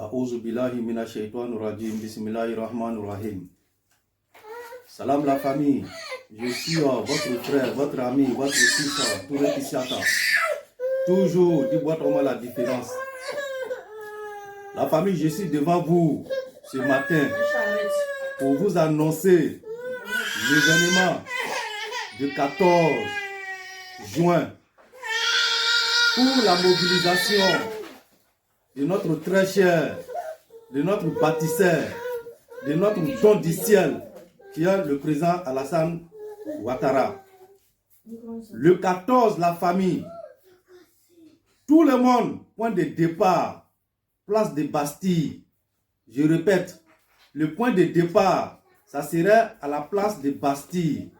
A'udhu billahi minash shaitanir rajim. Bismillahir rahmanir rahim. Salam la famille. Je suis votre frère, votre ami, votre fils, Touré Kisiata. Toujours, dis-moi la différence. La famille, je suis devant vous ce matin pour vous annoncer l'événement du 14 juin pour la mobilisation de notre très cher, de notre bâtisseur, de notre don du ciel, qui est le président Alassane Ouattara. Le 14, la famille. Tout le monde, point de départ, place de Bastille. Je répète, le point de départ, ça serait à la place de Bastille.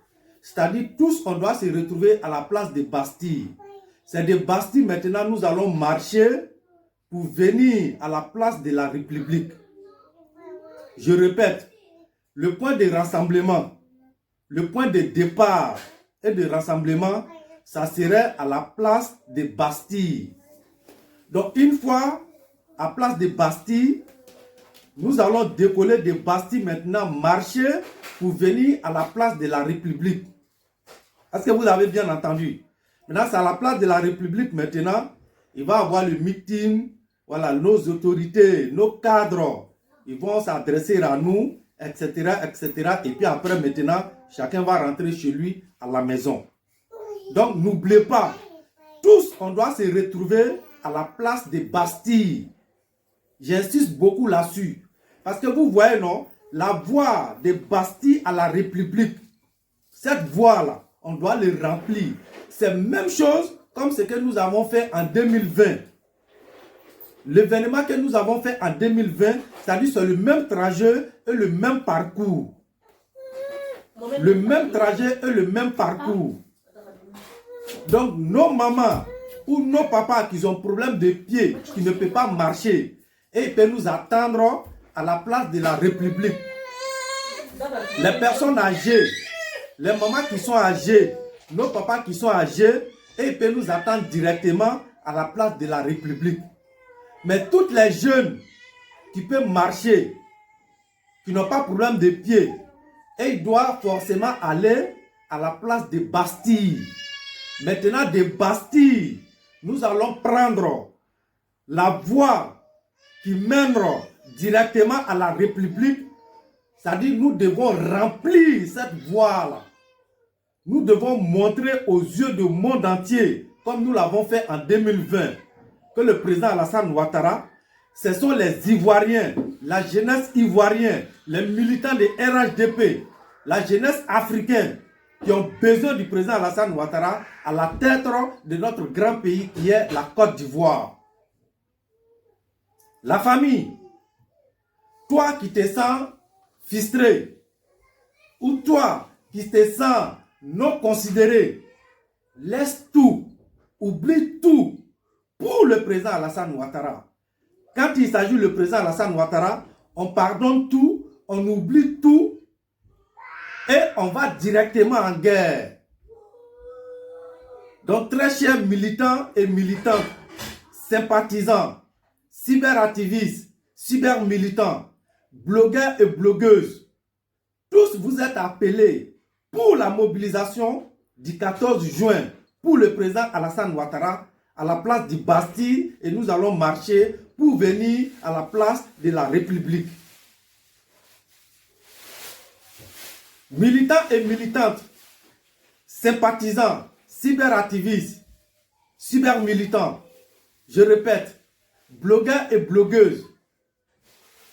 C'est-à-dire, tous, on doit se retrouver à la place de Bastille. C'est de Bastille, maintenant, nous allons marcher pour venir à la place de la République. Je répète, le point de rassemblement, le point de départ et de rassemblement, ça serait à la place de Bastille. Donc, une fois à la place de Bastille, nous allons décoller de Bastille maintenant, marcher pour venir à la place de la République. Est-ce que vous avez bien entendu? Maintenant, c'est à la place de la République maintenant, il va y avoir le meeting. Voilà, nos autorités, nos cadres, ils vont s'adresser à nous, etc., etc. Et puis après, maintenant, chacun va rentrer chez lui à la maison. Donc, n'oubliez pas, tous, on doit se retrouver à la place de Bastille. J'insiste beaucoup là-dessus. Parce que vous voyez, non, la voie de Bastille à la République, cette voie-là, on doit le remplir. C'est la même chose comme ce que nous avons fait en 2020. L'événement que nous avons fait en 2020, c'est-à-dire c'est le même trajet et le même parcours. Le même trajet et le même parcours. Donc nos mamans ou nos papas qui ont problème de pied, qui ne peuvent pas marcher, et ils peuvent nous attendre à la place de la République. Les personnes âgées, les mamans qui sont âgées, nos papas qui sont âgés, et ils peuvent nous attendre directement à la place de la République. Mais toutes les jeunes qui peuvent marcher, qui n'ont pas de problème de pied, et ils doivent forcément aller à la place de Bastille. Maintenant, de Bastille, nous allons prendre la voie qui mènera directement à la République. C'est-à-dire, nous devons remplir cette voie-là. Nous devons montrer aux yeux du monde entier, comme nous l'avons fait en 2020, que le président Alassane Ouattara, ce sont les Ivoiriens, la jeunesse ivoirienne, les militants de RHDP, la jeunesse africaine qui ont besoin du président Alassane Ouattara à la tête de notre grand pays qui est la Côte d'Ivoire. La famille, toi qui te sens frustré, ou toi qui te sens non considéré, laisse tout, oublie tout pour le président Alassane Ouattara. Quand il s'agit du président Alassane Ouattara, on pardonne tout, on oublie tout et on va directement en guerre. Donc très chers militants et militantes, sympathisants, cyberactivistes, cybermilitants, blogueurs et blogueuses, tous vous êtes appelés pour la mobilisation du 14 juin pour le président Alassane Ouattara à la place du Bastille et nous allons marcher pour venir à la place de la République. Militants et militantes, sympathisants, cyberactivistes, cybermilitants, je répète, blogueurs et blogueuses,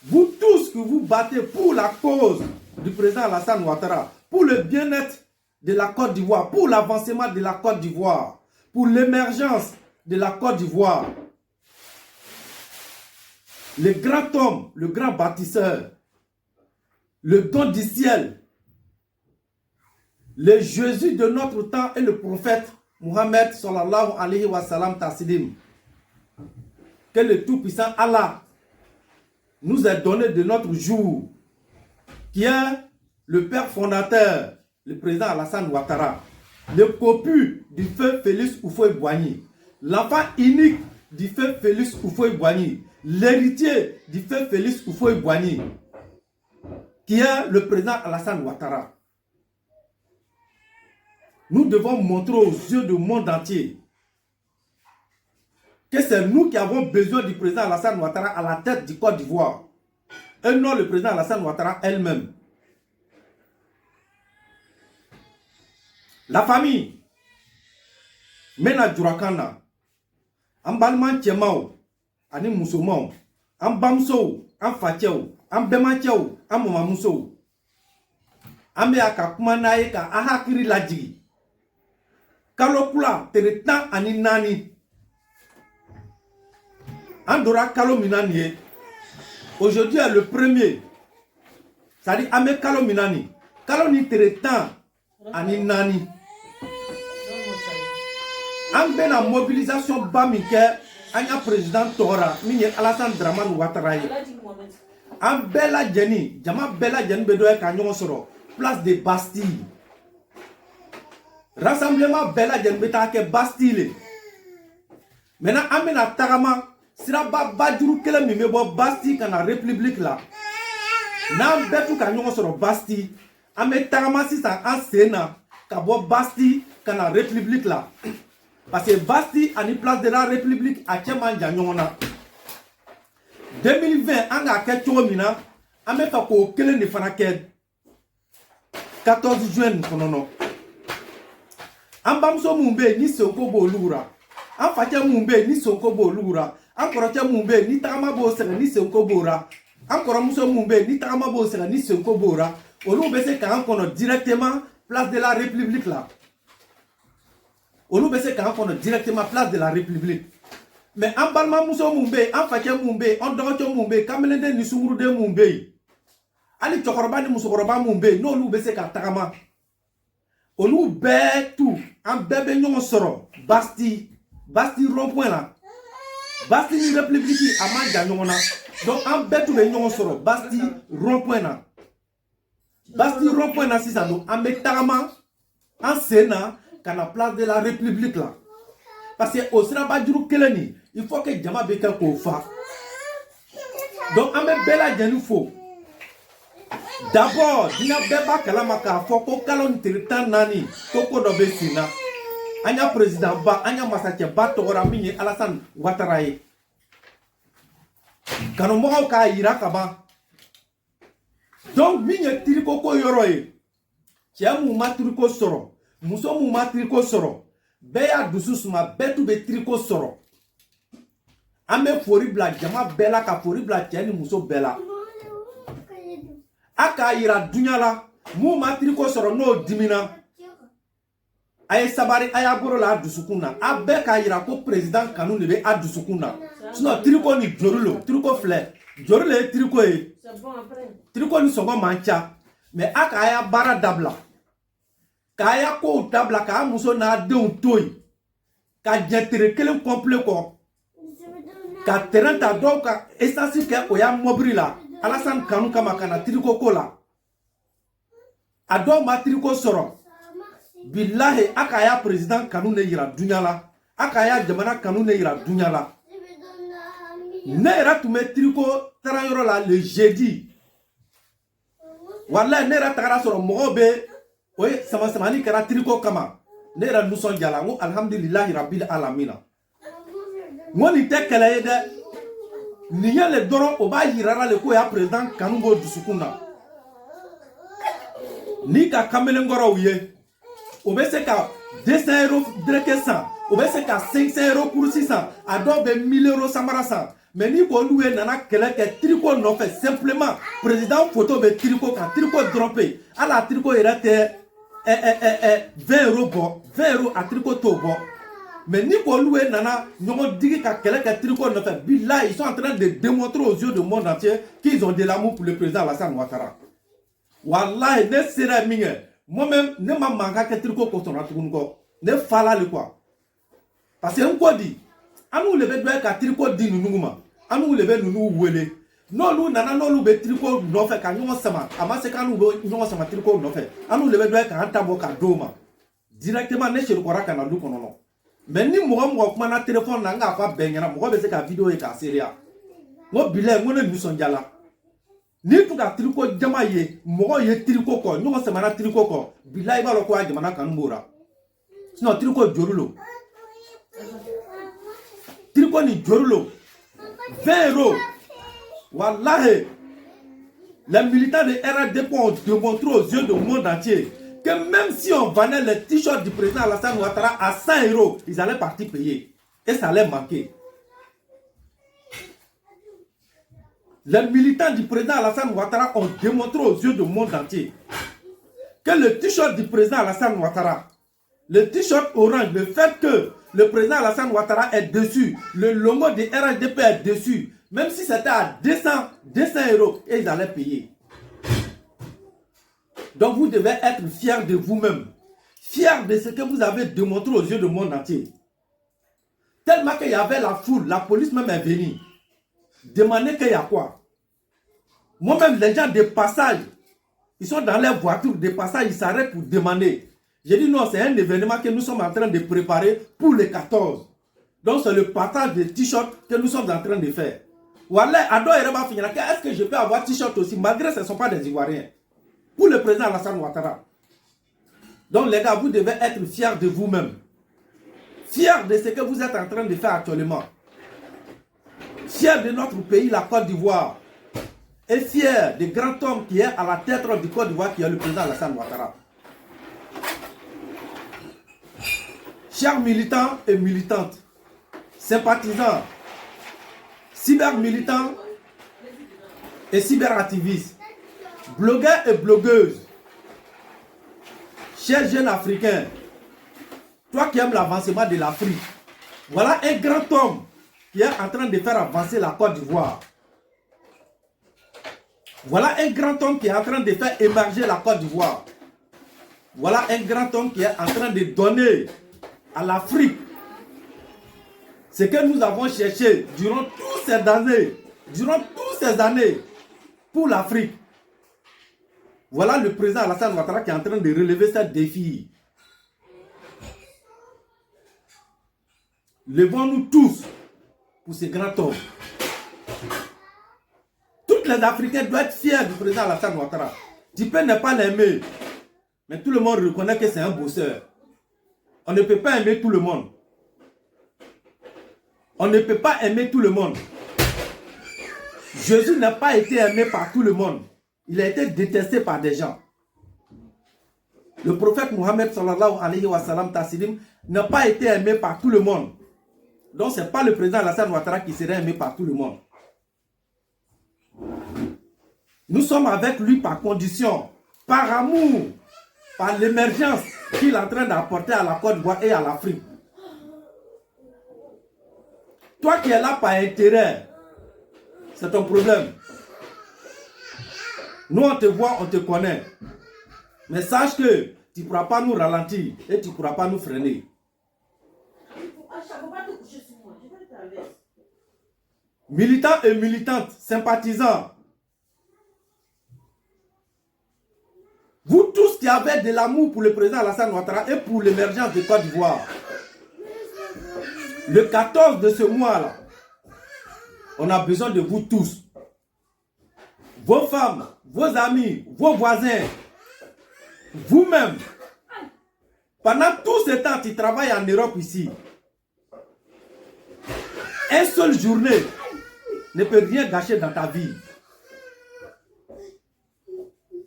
vous tous que vous battez pour la cause du président Alassane Ouattara, pour le bien-être de la Côte d'Ivoire, pour l'avancement de la Côte d'Ivoire, pour l'émergence de la Côte d'Ivoire. Le grand homme, le grand bâtisseur, le don du ciel, le Jésus de notre temps et le prophète Mohammed sallallahu alayhi wa sallam Tassidim. Que le Tout-Puissant Allah nous a donné de notre jour, qui est le père fondateur, le président Alassane Ouattara, le copu du feu Félix Houphouët-Boigny, l'enfant unique du feu Félix Houphouët-Boigny, l'héritier du feu Félix Houphouët-Boigny, qui est le président Alassane Ouattara. Nous devons montrer aux yeux du monde entier que c'est nous qui avons besoin du président Alassane Ouattara à la tête du Côte d'Ivoire, et non le président Alassane Ouattara elle-même. La famille, Mena Djurakana, Ambalman Tchemao, Ani Moussoumao, Ambamso, Amfatiao, Ambematiao, Amomamousso, Ambeaka Kumanae ka Ahakiri Ladji, Kalokula, Teretan Ani Nani, Andora Kalominani. Aujourd'hui est le premier. C'est-à-dire Ame Kalominani. Kaloni Teretan Ani Nani. Ambe la mobilisation Bamike, Anya président Tora, Mine Alassane Dramane Ouattara. Ambe la Jenny, Jama Bella Jenny Bedoe Kanyon Soro, place de Bastille. Rassemblement Bella Jenny Betake Bastille. Maintenant, Amena Tarama. Siraba Badjuru kele mimebo Basti kana République là. Nam betu kanyon soro Basti. Ame tarama sisa en Sénat. Kabo Basti kana République là. Parce que Basti a une place de la République à Tcheman Djanyona. 2020, anga ketcho mina. Ame fako kele ni fanaked. 14 juin konono. Ambamso mumbe ni sonkobo lura. Amfatia mumbe ni sonkobo lura. Encore Mumbe, ni Tama Bosera, ni Senkobora. Encore Mousso Mumbe, ni Tama Bosera, ni Senkobora. On nous baisse quand on a directement place de la République là. On nous baisse quand on a directement place de la République. Mais en Balma Mousso Mumbe, en Fatia Mumbe, en Dorocho Mumbe, Kamelende Nisuru de Mumbe. Ali Chokoroba ni Moussokoroba Mumbe, non nous baisse quand Tama. On nous baisse tout. En bébé non soro. Basti rond-point là. Basti ni République à Mandjanyona. Donc en bête de Nyon Soro, Basti rond-point na. Basti rond-point na si ça nous en Metarama, en Sénat, qu'à la place de la République là. Parce que au Sénat Badjuru Keleni, il faut que Djama Beka Kofa. Donc en Bella Djanufo. D'abord, Dina Beba Kalamaka, Foko Kalon Territan Nani, Koko Dobesina. Anya président ba anya masache ba tora minye Alassane Ouattara. Kano mo ka iraka ba. Donc minye tiriko ko yoroye. Tia mu matriko soro. Muso mu matriko soro. Beya dususuma betu be triko soro. Ame fori bla jama bela ka fori bla tieni muso bela. Aka ira dunyala mu matriko soro no dimina. Aye sabari aya goro la dusukuna abe ka yira ko président kanu ne be adusukuna sinon triko ni jorulo triko fleur jorule triko e triko ni songo mancha mais aka aya bara dabla ka aya ko dabla ka muso na de toy ka jetere kele complet ko ka terrain ta donc essentiel ke o ya mobri la Alassane Kanu kama kana triko ko la ado ma triko soro. Billahi akaya président Kanu ne yira dunyala akaya jamana Kanu ne yira dunyala ne era tume triko tarayoro la le jeudi wallahi ne era tagara soro mogobe oye sama ni kara triko kama ne era nuson jala ngo alhamdulillah rabbil alamin ngoni tekele de niya le doro oba yirara le ko ya président Kanu go dusukuna ni ka kamele ngoro uye Obeseka 200 € dreke 100, obeseka 500 € pour 600, adobe 1000 € samarasa. Mais ni ko loué nana keleke triko no fait simplement président photo be triko ka triko droppé. Ala triko irate 20 € bon, 20 € à triko to bon. Mais ni ko loué nana nyomo digi ka keleke triko no fait. Billah, ils sont en train de démontrer aux yeux du monde entier qu'ils ont de l'amour pour le président Alassane Ouattara. Wallahi, ne sera minge. Moi-même, ne m'a manqué que tricot pour ton ratour. Ne fala le quoi. Parce que on dit, à nous lever de la tricot dit nous, à nous lever nous ouélé. Non, nous n'avons pas le tricot non fait qu'à nous sama. À ma c'est qu'à nous non sama tricot non fait. À nous lever de la cantaboka doma. Directement, ne chez le Kora Kanadou konono. Mais ni moi, comment na téléphone n'a pas baigné, moi, c'est qu'à vidéo et qu'à série. Ngo bilay ngo ne musonjala. Ni tout ka triko jama ye, mogo ye triko ko, nyongo semana triko ko, bilay ba lo ko jamana kanumura. Sinon triko jorulo. Triko ni jorulo. 20 euros. Wallahi. Les militants de RDP ont démontré aux yeux du monde entier que même si on vendait les t-shirts du président Alassane Ouattara à 100 euros, ils allaient partir payer. Et ça allait manquer. Les militants du président Alassane Ouattara ont démontré aux yeux du monde entier que le t-shirt du président Alassane Ouattara, le t-shirt orange, le fait que le président Alassane Ouattara est dessus, le logo de RDP est dessus, même si c'était à 200 euros, et ils allaient payer. Donc vous devez être fiers de vous-même, fiers de ce que vous avez démontré aux yeux du monde entier. Tellement qu'il y avait la foule, la police même est venue demander qu'il y a quoi. Moi-même, les gens de passage, ils sont dans leur voiture de passage, ils s'arrêtent pour demander. J'ai dit non, c'est un événement que nous sommes en train de préparer pour le 14. Donc c'est le partage des t-shirts que nous sommes en train de faire. Voilà, est-ce que je peux avoir t-shirt aussi, malgré que ce ne sont pas des Ivoiriens, pour le président Alassane Ouattara. Donc les gars, vous devez être fiers de vous-même. Fiers de ce que vous êtes en train de faire actuellement. Fiers de notre pays, la Côte d'Ivoire. Et fiers du grand homme qui est à la tête du Côte d'Ivoire, qui est le président Alassane Ouattara. Chers militants et militantes, sympathisants, cyber-militants et cyber-activistes, blogueurs et blogueuses, chers jeunes africains, toi qui aimes l'avancement de l'Afrique, voilà un grand homme qui est en train de faire avancer la Côte d'Ivoire. Voilà un grand homme qui est en train de faire émerger la Côte d'Ivoire. Voilà un grand homme qui est en train de donner à l'Afrique ce que nous avons cherché durant toutes ces années pour l'Afrique. Voilà le président Alassane Ouattara qui est en train de relever ce défi. Levons-nous tous pour ce grand homme. Tous les Africains doivent être fiers du président Alassane Ouattara. Tu peux ne pas l'aimer, mais tout le monde reconnaît que c'est un bosseur. On ne peut pas aimer tout le monde. On ne peut pas aimer tout le monde. Jésus n'a pas été aimé par tout le monde. Il a été détesté par des gens. Le prophète Mohammed sallallahu alayhi wa sallam Tassilim n'a pas été aimé par tout le monde. Donc ce n'est pas le président Alassane Ouattara qui serait aimé par tout le monde. Nous sommes avec lui par condition, par amour, par l'émergence qu'il est en train d'apporter à la Côte d'Ivoire et à l'Afrique. Toi qui es là par intérêt, c'est ton problème. Nous on te voit, on te connaît. Mais sache que tu ne pourras pas nous ralentir et tu ne pourras pas nous freiner. Militants et militantes, sympathisants, vous tous qui avez de l'amour pour le président Alassane Ouattara et pour l'émergence de Côte d'Ivoire, le 14 de ce mois-là, on a besoin de vous tous. Vos femmes, vos amis, vos voisins, vous-même. Pendant tout ce temps, tu travailles en Europe ici. Une seule journée ne peut rien gâcher dans ta vie.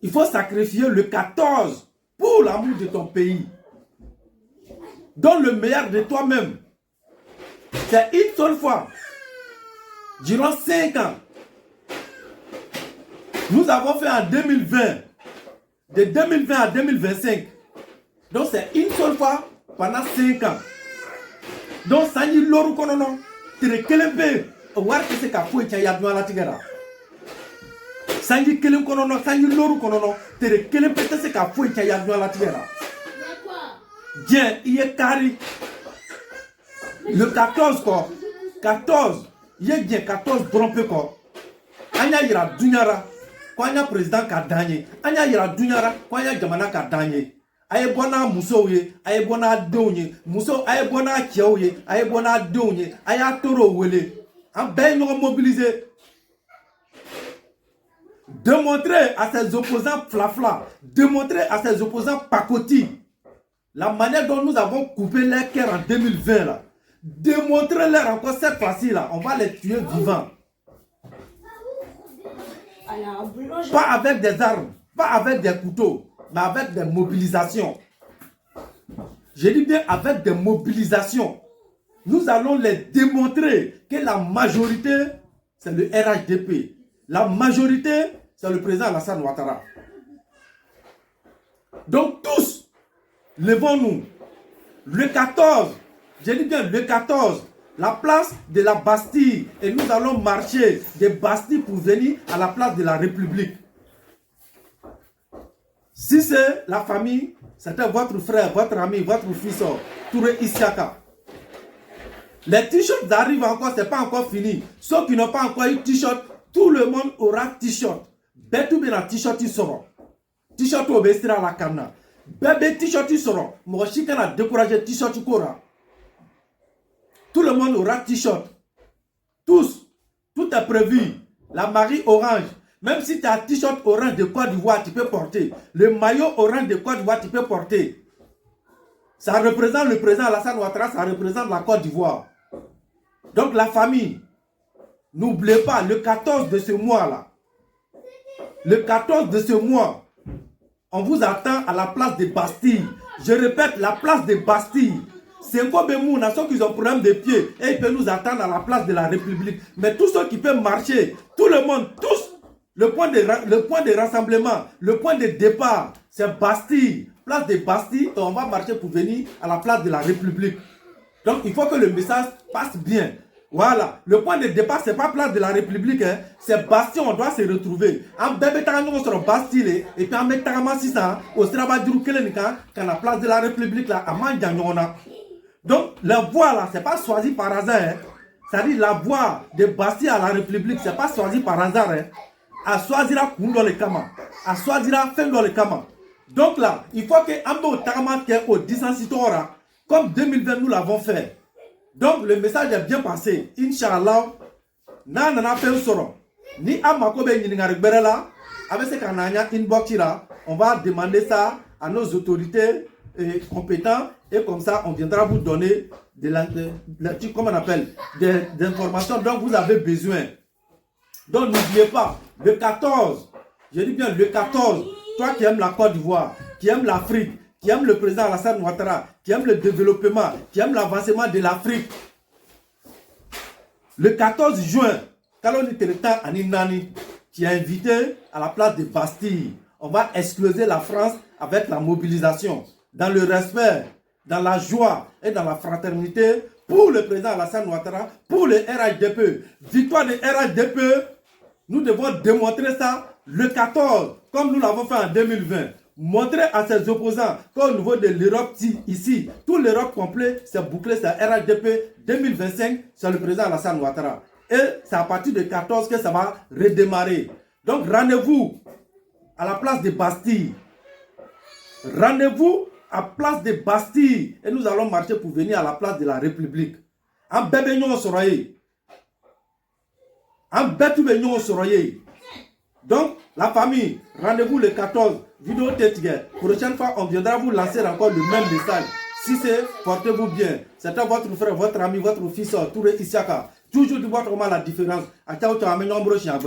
Il faut sacrifier le 14 pour l'amour de ton pays. Donne le meilleur de toi-même. C'est une seule fois. Durant 5 ans. Nous avons fait en 2020. De 2020 à 2025. Donc c'est une seule fois pendant 5 ans. Donc ça y est, l'eau konono. Tere kelempe. War kese ka fouet ya yadwa la tigara. Sanji kelem konono, sanji l'eau konono. Tere kelempe kese ka fouet ya yadwa la tigara. Bien, il est carré. Le 14 quoi. 14. Il est bien 14 trompé quoi. Anya ira dunyara. Kwanya président ka danye. Anya ira dunyara. Kwanya jamana ka danye. Aye bona musoye, aye bona donye, muso aye bona kiaoye, aye bona donye, aye toro wele. En ben nous mobiliser. démontrer à ses opposants Flafla, démontrer à ses opposants Pakoti, la manière dont nous avons coupé leur cœur en 2020 là. Démontrez-leur encore cette fois-ci là, on va les tuer vivants. Pas avec des armes, pas avec des couteaux, mais avec des mobilisations. Je dis bien avec des mobilisations. Nous allons les démontrer que la majorité, c'est le RHDP. La majorité, c'est le président Alassane Ouattara. Donc tous, levons-nous. Le 14, je dis bien le 14, la place de la Bastille. Et nous allons marcher des Bastilles pour venir à la place de la République. Si c'est la famille, c'était votre frère, votre ami, votre fils, Touré Isiaka. Les t-shirts arrivent encore, c'est pas encore fini. Ceux qui n'ont pas encore eu t-shirt, tout le monde aura t-shirt. Betou bien t-shirt ils seront. T-shirt au bestira la canna. Bébé t-shirt ils seront. Moi je suis a découragé t-shirt kora. Tout le monde aura t-shirt. Tous. Tout est prévu. La Marie orange. Même si tu as un t-shirt orange de Côte d'Ivoire, tu peux porter. Le maillot orange de Côte d'Ivoire, tu peux porter. Ça représente le président Alassane Ouattara, ça représente la Côte d'Ivoire. Donc la famille, n'oubliez pas, le 14 de ce mois-là, le 14 de ce mois, on vous attend à la place des Bastilles. Je répète, la place des Bastilles. C'est un Mouna, ceux qui ont problème de pied, et ils peuvent nous attendre à la place de la République. Mais tous ceux qui peuvent marcher, tout le monde, tous, le point de rassemblement, le point de départ, c'est Bastille. Place des Bastilles, et on va marcher pour venir à la place de la République. Donc il faut que le message passe bien. Voilà, le point de départ, c'est pas place de la République, hein. C'est Bastille, on doit se retrouver. En bébé tarano sur Bastille, et puis en mettant 600, au Strabadjou Kelenika, quand la place de la République là, à Mandjanyona. Donc la voie là, c'est pas choisi par hasard, hein. C'est-à-dire la voie de Bastille à la République, c'est pas choisi par hasard, hein. À choisir Kundo le Kama, à choisir Fendo le Kama. Donc là, il faut que Ambo Tarama au 10 ans, comme 2020 nous l'avons fait. Donc le message est bien passé. Inch'Allah, Nana fait soro. Ni Amakobe Ningarberela, avec ce canania inbox là, on va demander ça à nos autorités compétentes et comme ça on viendra vous donner comment on appelle, des informations dont vous avez besoin. Donc n'oubliez pas, le 14, je dis bien le 14, toi qui aimes la Côte d'Ivoire, qui aimes l'Afrique, qui aime le président Alassane Ouattara, qui aime le développement, qui aime l'avancement de l'Afrique. Le 14 juin, Kaloni Tereta Aninani, qui est invité à la place de Bastille. On va exploser la France avec la mobilisation, dans le respect, dans la joie et dans la fraternité pour le président Alassane Ouattara, pour le RHDP. Victoire de RHDP, nous devons démontrer ça le 14, comme nous l'avons fait en 2020. Montrer à ses opposants qu'au niveau de l'Europe, ici, tout l'Europe complet, c'est bouclé, c'est RHDP 2025, c'est le président Alassane Ouattara. Et c'est à partir de 14 que ça va redémarrer. Donc rendez-vous à la place de Bastille. Rendez-vous à la place de Bastille. Et nous allons marcher pour venir à la place de la République. En bébé nous soroye. En bébé nous soroye. Donc, la famille, rendez-vous le 14. Vidéo tête. Prochaine fois, on viendra vous lancer encore le même message. Si c'est, portez-vous bien. C'était votre frère, votre ami, votre fils, Touré Isiaka. Toujours du voir comment la différence. A ciao, ciao, mais nombreux chiens.